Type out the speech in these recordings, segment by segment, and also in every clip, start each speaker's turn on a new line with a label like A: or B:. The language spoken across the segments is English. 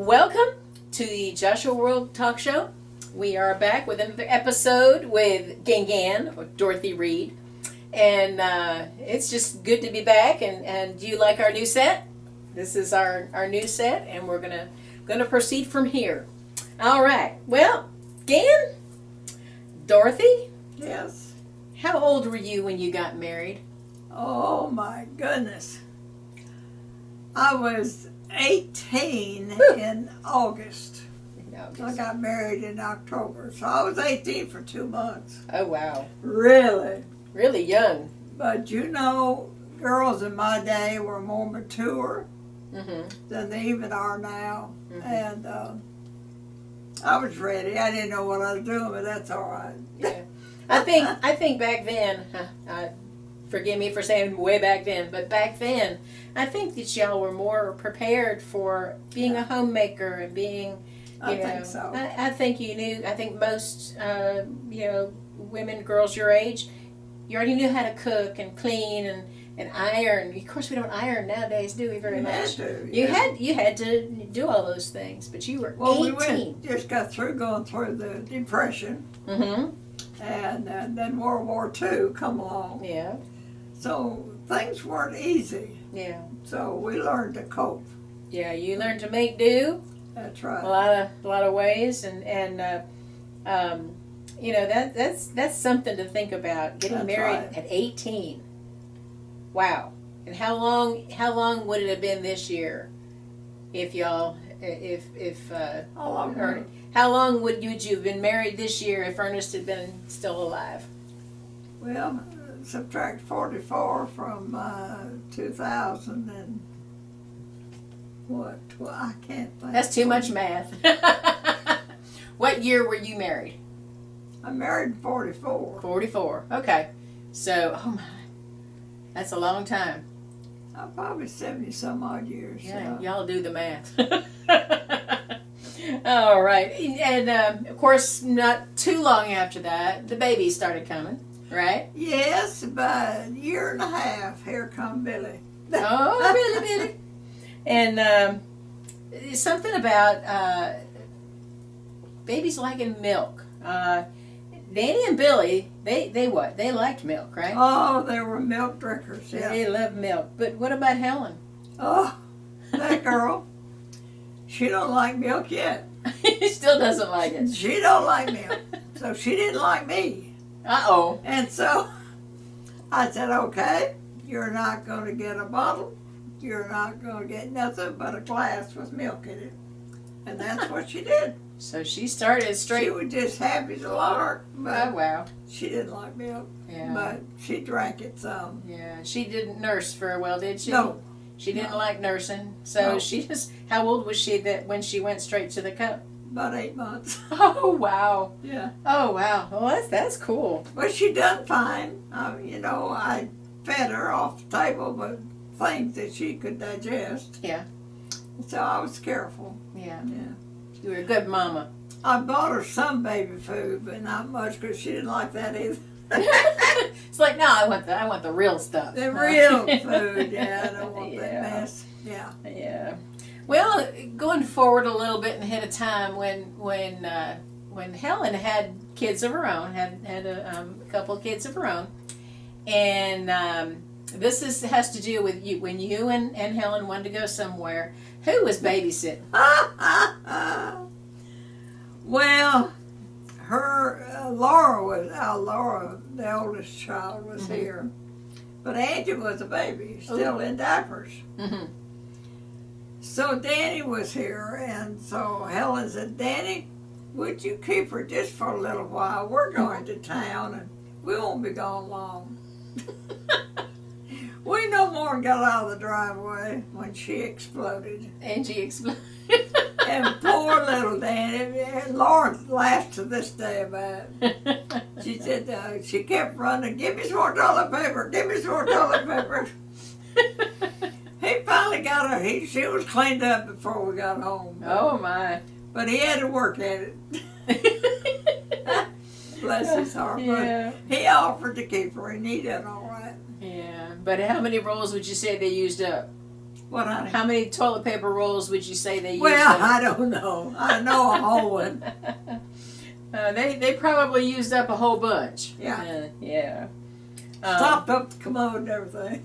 A: Welcome to the Joshua World Talk Show. We are back with another episode with Gangan, or Dorothy Reed. And it's just good to be back. And do you like our new set? This is our new set, and we're gonna proceed from here. All right. Well, Gan, Dorothy?
B: Yes.
A: How old were you when you got married?
B: Oh my goodness. I was 18 in August. I got married in October, so I was 18 for 2 months.
A: Oh, wow.
B: Really?
A: Really young.
B: But you know, girls in my day were more mature than they even are now. And I was ready. I didn't know what I was doing, but that's all right.
A: Yeah. I think back then, forgive me for saying way back then, but back then, I think that y'all were more prepared for being a homemaker and being,
B: I think so.
A: I think you knew. I think most, women, girls your age, you already knew how to cook and clean and iron. Of course, we don't iron nowadays, do we? Very much. You had to do all those things, but you were 18.
B: We just got through going through the Depression. And then World War II come along.
A: Yeah.
B: So things weren't easy.
A: Yeah.
B: So we learned to cope.
A: Yeah, you learned to make do.
B: That's right.
A: A lot of ways, and that's something to think about. Getting married at 18. Wow. And how long would it have been this year, if y'all how long would you have been married this year if Ernest had been still alive?
B: Well, subtract 44 from 2000 and what? Well, I can't think.
A: That's too much math. What year were you married?
B: I married in 44.
A: 44. Okay. So, oh my, that's a long time.
B: Probably 70 some odd years.
A: Yeah, y'all do the math. All right. And of course, not too long after that, the babies started coming, right?
B: Yes, about a year and a half, here come Billy.
A: Oh, Billy. And something about babies liking milk. Danny and Billy, they what? They liked milk, right?
B: Oh, they were milk drinkers, yeah.
A: They love milk. But what about Helen?
B: Oh, that girl. She don't like milk yet.
A: She still doesn't like it.
B: She don't like milk. So she didn't like me.
A: Uh-oh.
B: And so I said, okay, you're not going to get a bottle. You're not going to get nothing but a glass with milk in it. And that's what she did.
A: So she started straight.
B: She was just happy to lark. But
A: oh, wow.
B: She didn't like milk.
A: Yeah.
B: But she drank it some.
A: Yeah. She didn't nurse very well, did she?
B: No.
A: She didn't like nursing. So she just, how old was she when she went straight to the cup?
B: About 8 months.
A: Oh, wow.
B: Yeah.
A: Oh, wow. Well, that's cool.
B: But she done fine. I fed her off the table, but things that she could digest.
A: Yeah.
B: So I was careful.
A: Yeah.
B: Yeah.
A: You were a good mama.
B: I bought her some baby food, but not much because she didn't like that either.
A: It's like, no, I want the real stuff.
B: The real food, yeah. I don't want that mess. Yeah.
A: Yeah. Well, going forward a little bit ahead of time, when Helen had kids of her own, had a couple of kids of her own, and this has to do with you when you and Helen wanted to go somewhere. Who was babysitting?
B: Well, her Laura, the oldest child, was here, but Angie was a baby, still in diapers. So Danny was here, and so Helen said, Danny, would you keep her just for a little while? We're going to town, and we won't be gone long. We no more got out of the driveway when she exploded.
A: Angie exploded.
B: And poor little Danny, and Lauren laughs to this day about it. She said, she kept running, give me some more toilet paper, give me some more toilet paper. He finally got her, she was cleaned up before we got home.
A: Oh my.
B: But he had to work at it. Bless his heart.
A: Yeah.
B: But he offered to keep her, and he did all right.
A: Yeah. But how many rolls would you say they used up?
B: What, honey?
A: How many toilet paper rolls would you say they used?
B: Well, I don't know. I know a whole one.
A: They probably used up a whole bunch.
B: Yeah.
A: Yeah.
B: Stopped up the commode and everything.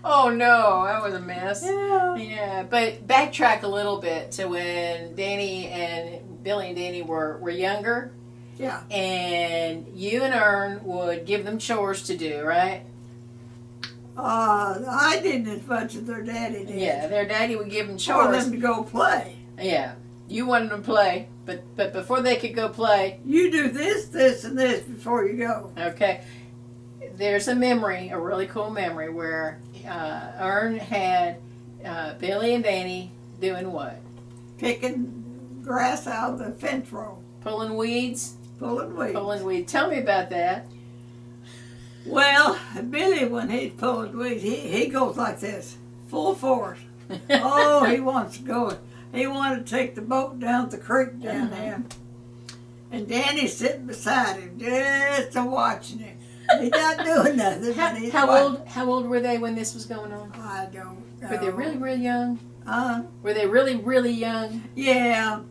A: Oh no, that was a mess.
B: Yeah.
A: Yeah, but backtrack a little bit to when Billy and Danny were younger.
B: Yeah.
A: And you and Ern would give them chores to do, right?
B: I didn't as much as their daddy did.
A: Yeah, their daddy would give them
B: For
A: chores.
B: them to go play.
A: Yeah, you wanted them to play, but before they could go play,
B: You do this, this, and this before you go.
A: okay, there's a memory, a really cool memory, where Ern had Billy and Danny doing what?
B: Picking grass out of the fence row.
A: Pulling weeds?
B: Pulling weeds.
A: Pulling weeds. Tell me about that.
B: Well, Billy, when he's pulling weeds, he goes like this, full force. Oh, he wants to go. He wanted to take the boat down the creek down there. And Danny's sitting beside him, just watching him. He's not doing nothing. but he's watching.
A: How old were they when this was going on?
B: I don't know.
A: Were they really, really young?
B: Were
A: they really, really young?
B: Yeah,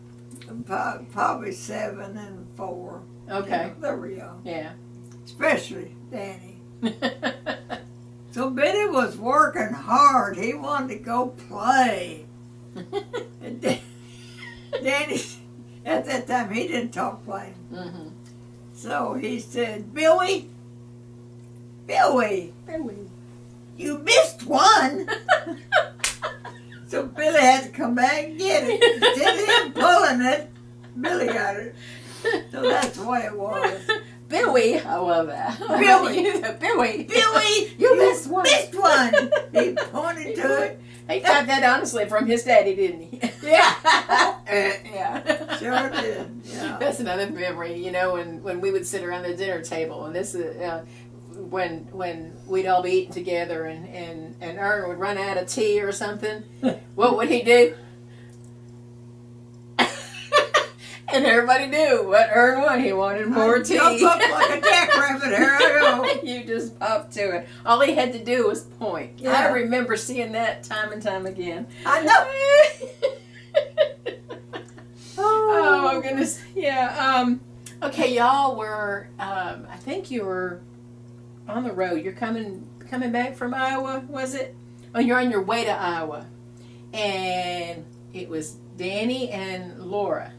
B: probably 7 and 4.
A: Okay.
B: They were young.
A: Yeah.
B: Especially Danny. So Billy was working hard. He wanted to go play. And Danny, at that time, he didn't talk plain.
A: Mm-hmm.
B: So he said, Billy, you missed one. So Billy had to come back and get it. Instead of him pulling it, Billy got it. So that's the way it was.
A: Billy, I love that.
B: Billy,
A: you missed one.
B: Missed one. He pointed to it.
A: He got that honestly from his daddy, didn't he?
B: Yeah.
A: Yeah.
B: Sure did. Yeah.
A: That's another memory, you know, when we would sit around the dinner table, and this is when we'd all be eating together, and Ern would run out of tea or something. What would he do? And everybody knew what Ern wanted. He wanted more tea.
B: Jump up like a jackrabbit. Here I go.
A: You just popped to it. All he had to do was point.
B: Yeah.
A: I remember seeing that time and time again.
B: I know.
A: Oh my goodness. Yeah. Okay, y'all were. I think you were on the road. You're coming back from Iowa, was it? Oh, you're on your way to Iowa, and it was Danny and Laura.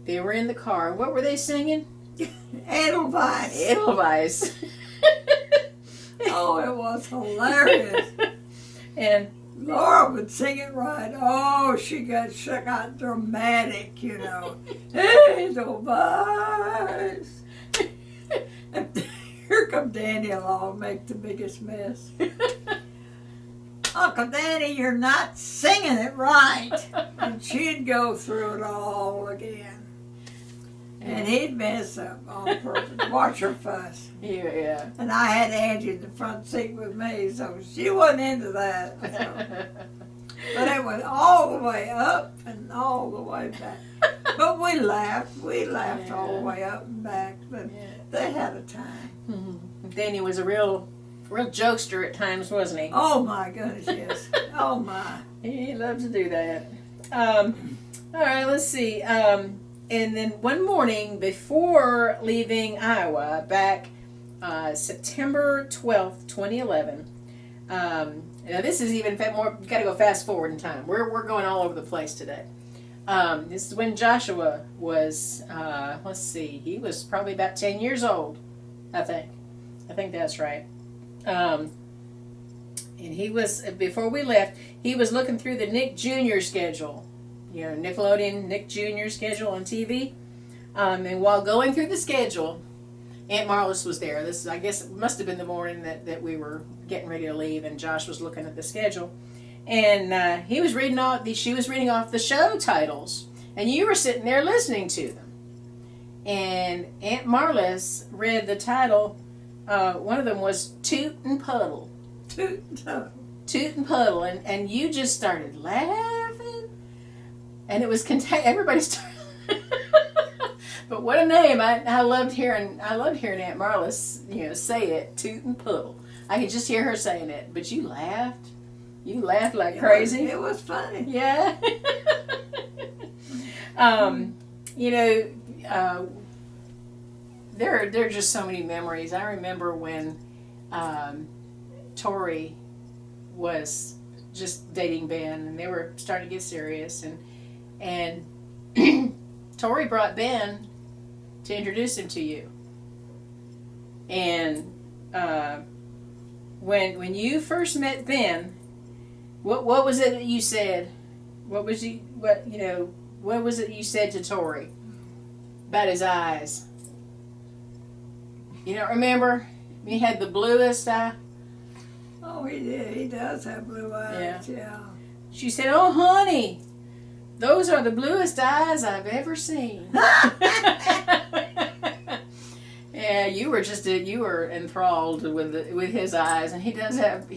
A: They were in the car. What were they singing?
B: Edelweiss.
A: Edelweiss.
B: Oh, it was hilarious.
A: And
B: Laura would sing it right. Oh, she got dramatic, you know. Edelweiss. And here come Danny along, make the biggest mess. Uncle Danny, you're not singing it right. And she'd go through it all again. And he'd mess up on purpose. Watch her fuss.
A: Yeah.
B: And I had Angie in the front seat with me, so she wasn't into that. So. But it was all the way up and all the way back. But we laughed. We laughed all the way up and back. But they had a time.
A: Mm-hmm. Danny was a real jokester at times, wasn't he?
B: Oh my goodness, yes. Oh my.
A: He loved to do that. All right, let's see. And then one morning before leaving Iowa, back September 12th, 2011. Now this is even more. You got to go fast forward in time. We're going all over the place today. This is when Joshua was. Let's see. He was probably about 10 years old. I think that's right. And he was, before we left, he was looking through the Nick Jr. schedule. You know, Nickelodeon Nick Jr. schedule on TV. And while going through the schedule, Aunt Marlis was there. This, I guess, it must have been the morning that we were getting ready to leave, and Josh was looking at the schedule. And he was reading she was reading off the show titles, and you were sitting there listening to them. And Aunt Marlis read the title. One of them was Toot and Puddle.
B: Toot
A: and Puddle. And you just started laughing. And it was everybody started. But what a name! I loved hearing Aunt Marlis, say it, Toot and Puddle. I could just hear her saying it. But you laughed. You laughed like crazy.
B: It was funny.
A: Yeah. You know, there are just so many memories. I remember when Tori was just dating Ben, and they were starting to get serious, and Tori brought Ben to introduce him to you. And when you first met Ben, what was it that you said? What was it you said to Tori about his eyes? You don't remember? He had the bluest eye.
B: Oh, he did. He does have blue eyes. Yeah.
A: She said, "Oh, honey, those are the bluest eyes I've ever seen." Yeah, you were enthralled with his eyes, and he does have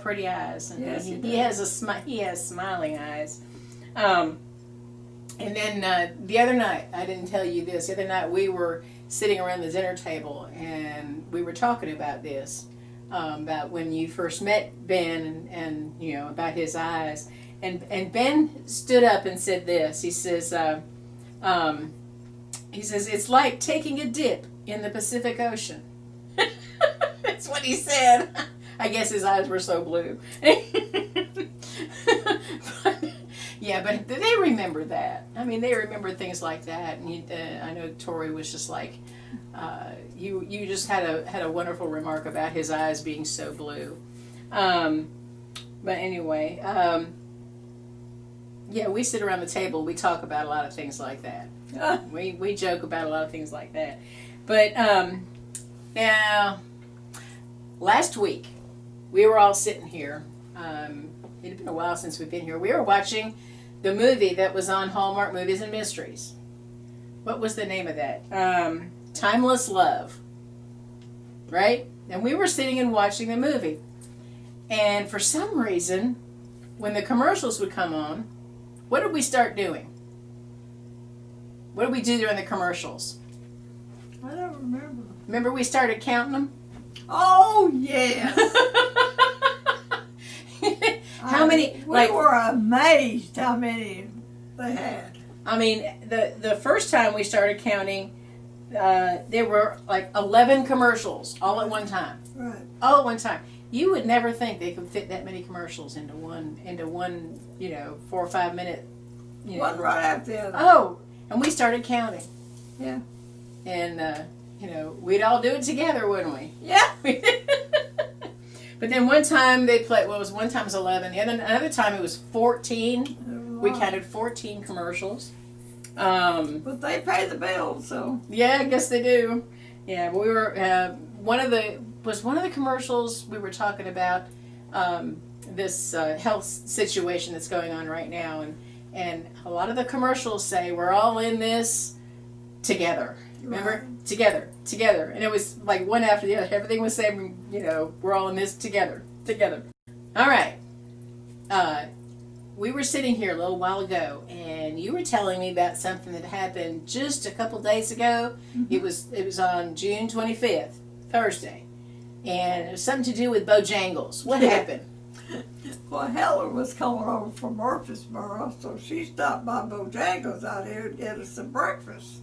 A: pretty eyes, and
B: yes,
A: he has smiling eyes. And then the other night, I didn't tell you this. The other night we were sitting around the dinner table, and we were talking about this, about when you first met Ben, and about his eyes. And Ben stood up and said this. He says, "It's like taking a dip in the Pacific Ocean." That's what he said. I guess his eyes were so blue. But they remember that. I mean, they remember things like that. And I know Tori was just like, you just had a wonderful remark about his eyes being so blue. But anyway, we sit around the table. We talk about a lot of things like that. We joke about a lot of things like that. But now, last week, we were all sitting here. It had been a while since we've been here. We were watching the movie that was on Hallmark Movies and Mysteries. What was the name of that? Timeless Love. Right? And we were sitting and watching the movie. And for some reason, when the commercials would come on, what did we start doing? What did we do during the commercials?
B: I don't remember.
A: Remember we started counting them?
B: Oh, yes.
A: How many?
B: We were amazed how many they had.
A: I mean, the first time we started counting, there were like 11 commercials all at one time.
B: Right.
A: All at one time. You would never think they could fit that many commercials into one 4 or 5 minute.
B: One right after the other.
A: Oh, and we started counting.
B: Yeah.
A: And we'd all do it together, wouldn't we?
B: Yeah.
A: But then one time they played. Well, one time it was 11. Another time it was 14.
B: Right.
A: We counted 14 commercials.
B: But they pay the bills, so.
A: Yeah, I guess they do. Yeah, but we were one of the commercials we were talking about this health situation that's going on right now, and a lot of the commercials say we're all in this together. Remember?
B: Right.
A: Together. And it was like one after the other. Everything was saying, we're all in this together. All right. We were sitting here a little while ago, and you were telling me about something that happened just a couple days ago. Mm-hmm. It was on June 25th, Thursday. And it was something to do with Bojangles. What happened?
B: Well, Helen was coming over from Murfreesboro, so she stopped by Bojangles out here to get us some breakfast.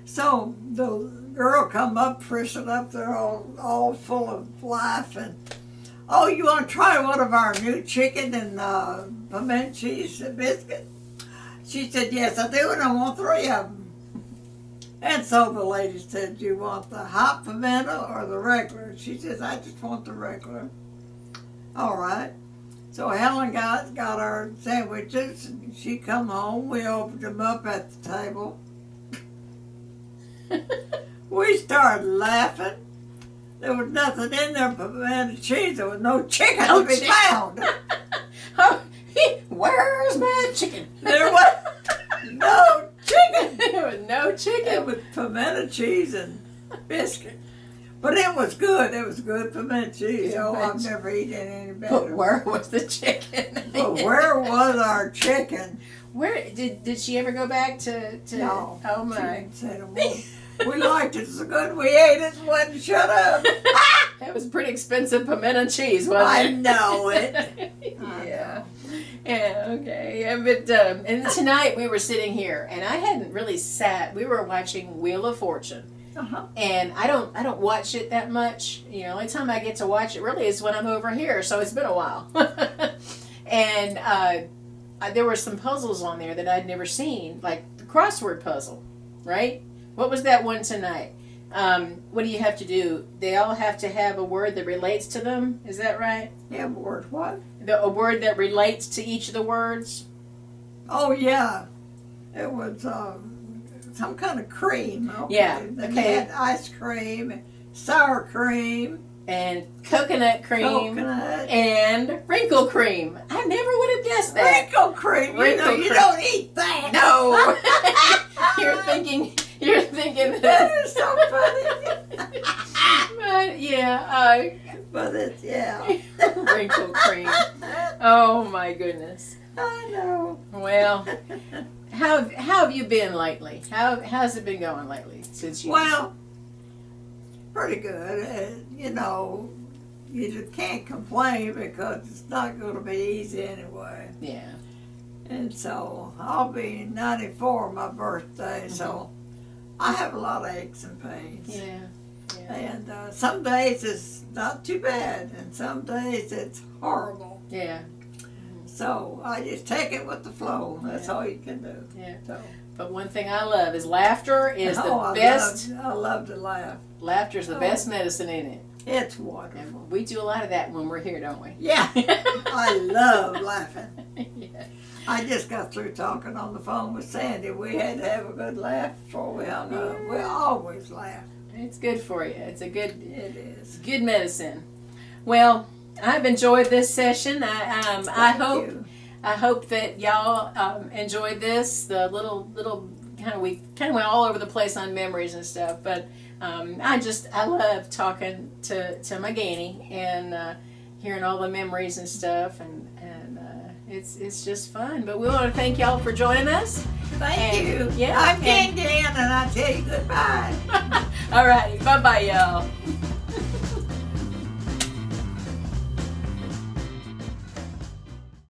B: So the girl come up, frisking up there, all full of life, and, "Oh, you want to try one of our new chicken and pimento cheese biscuit?" She said, "Yes, I do, and I want 3 of them." And so the lady said, "Do you want the hot pimento or the regular?" She says, "I just want the regular." All right. So Helen got our sandwiches, and she come home. We opened them up at the table. We started laughing. There was nothing in there but pimento cheese. There was no chicken to be found.
A: Oh, where's my chicken?
B: There was no chicken.
A: There was no chicken.
B: It was pimento cheese and biscuit. But it was good. It was good pimento cheese.
A: Yeah,
B: I've never eaten any better.
A: But where was the chicken?
B: But where was our chicken?
A: Where did she ever go back to
B: No.
A: Oh my.
B: She didn't say no more. We liked it so good we ate it and wouldn't shut up.
A: That was pretty expensive pimento cheese,
B: I
A: wasn't it?
B: know it.
A: Yeah. Yeah, okay. Yeah, but and tonight we were sitting here, and I hadn't really sat. We were watching Wheel of Fortune, and I don't watch it that much. You know, only time I get to watch it really is when I'm over here. So it's been a while. And there were some puzzles on there that I'd never seen, like the crossword puzzle, right? What was that one tonight? What do you have to do? They all have to have a word that relates to them. Is that right?
B: Yeah, word what?
A: A word that relates to each of the words.
B: Oh yeah, it was some kind of cream. Okay.
A: Yeah.
B: Then
A: Okay.
B: they had ice cream, sour cream,
A: And coconut cream.
B: coconut,
A: And wrinkle cream. I never would have guessed that.
B: wrinkle cream.
A: Wrinkle
B: You
A: cream.
B: don't eat that.
A: No. You're thinking
B: That
A: that.
B: is so funny.
A: But yeah,
B: But it's
A: wrinkle cream. Oh my goodness.
B: I know.
A: Well, how have you been lately? How's it been going lately since you?
B: Well, pretty good. You know, you just can't complain because it's not going to be easy anyway.
A: Yeah.
B: And so I'll be 94 my birthday, so I have a lot of aches and pains.
A: Yeah. Yeah.
B: And some days it's not too bad, and some days it's horrible.
A: Yeah.
B: So I just take it with the flow. That's
A: Yeah.
B: all you can do.
A: Yeah.
B: So,
A: But one thing I love is laughter is the
B: I
A: best.
B: I love to laugh.
A: Laughter is the
B: Oh.
A: best medicine in it.
B: It's wonderful.
A: And we do a lot of that when we're here, don't we?
B: Yeah, I love laughing.
A: Yeah.
B: I just got through talking on the phone with Sandy. We had to have a good laugh before we hung up. We always laugh.
A: It's good for you. It's a good
B: It is.
A: good medicine. Well, I've enjoyed this session. I hope that y'all enjoyed this. The little we kind of went all over the place on memories and stuff, but I love talking to my Granny and hearing all the memories and stuff, and it's just fun. But we want to thank y'all for joining us.
B: Thank you.
A: Yeah,
B: I'm Gang, and I tell you goodbye.
A: All righty, bye bye, y'all.